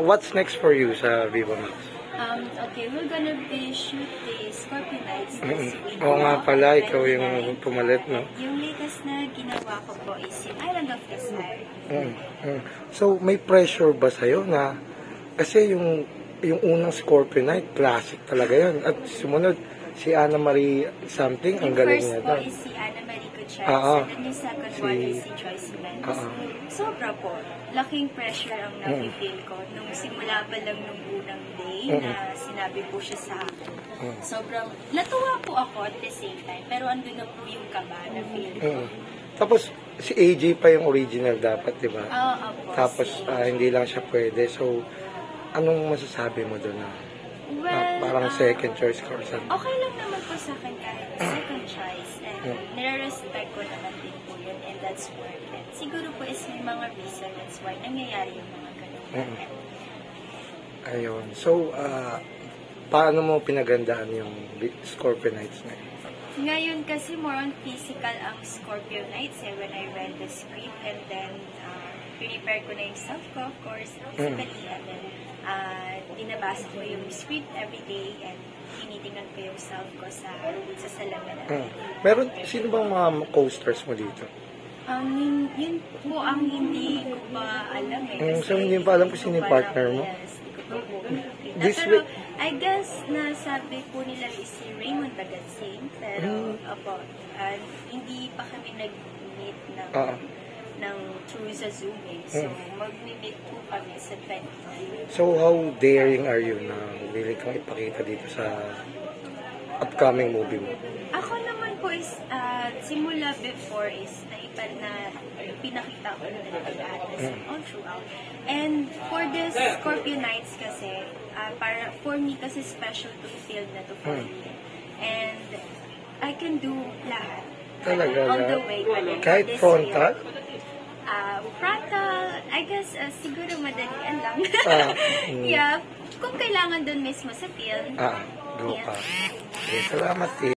What's next for you sa Viva Max? Okay, we're gonna be shoot the Scorpio Nights this week. Oo nga pala, ikaw yung pumalit, no? Yung latest na ginawa ko po is yung Island of Desire. So, may pressure ba sa'yo na, kasi yung unang Scorpio Night, classic talaga yun. At sumunod, si Ana Marie something, ang galing niya Yung doon. first po is si Ana Marie Gutierrez, and then yung second one is si Joyce Mendes. Sobra po. Laking pressure ang nafe-feel ko nung simula pa lang nung unang day na sinabi po siya sa akin. Sobrang natuwa po ako at the same time, pero andun na po yung kaba na feel ko. Tapos, si AJ pa yung original dapat, di ba? Oo, Tapos, hindi lang siya pwede. So, anong masasabi mo doon na parang second choice ka or something? Okay lang naman po sa akin kahit second choice. And nire-respect ko naman din po yun. And that's worth it. Siguro po is may mga reason that's why nangyayari yung mga ganun. Ayun. So, paano mo pinagandaan yung Scorpio Nights na yun? Ngayon kasi more on physical ang Scorpio Nights when I read the script and then prepare ko na yung self ko, of course, physically, and then binabasa ko yung script everyday and tinitingnan ko yung self ko sa salamin. Meron, sino bang mga co-stars mo dito? Yun po ang hindi ko pa alam eh. So, hindi pa alam kung sino yung partner mo? Yes, hindi ko pa po. Pero, I guess, nasabi po nila is si Raymond Bagadsing, pero, hindi pa kami nag-meet ng through sa Zoom eh. So, mag-meet po kami sa 29. So, how daring are you na willing kang ipakita dito sa upcoming movie mo? Ako naman po is, simula before is pinakita ko na pag-aatas all throughout. And for this Scorpio Nights kasi, para for me kasi special to film na to for me. And I can do lahat. Talaga All the way. Kahit frontal? Frontal, I guess, siguro madalian lang. Yeah, kung kailangan dun mismo sa film. Go pa. Okay, salamat,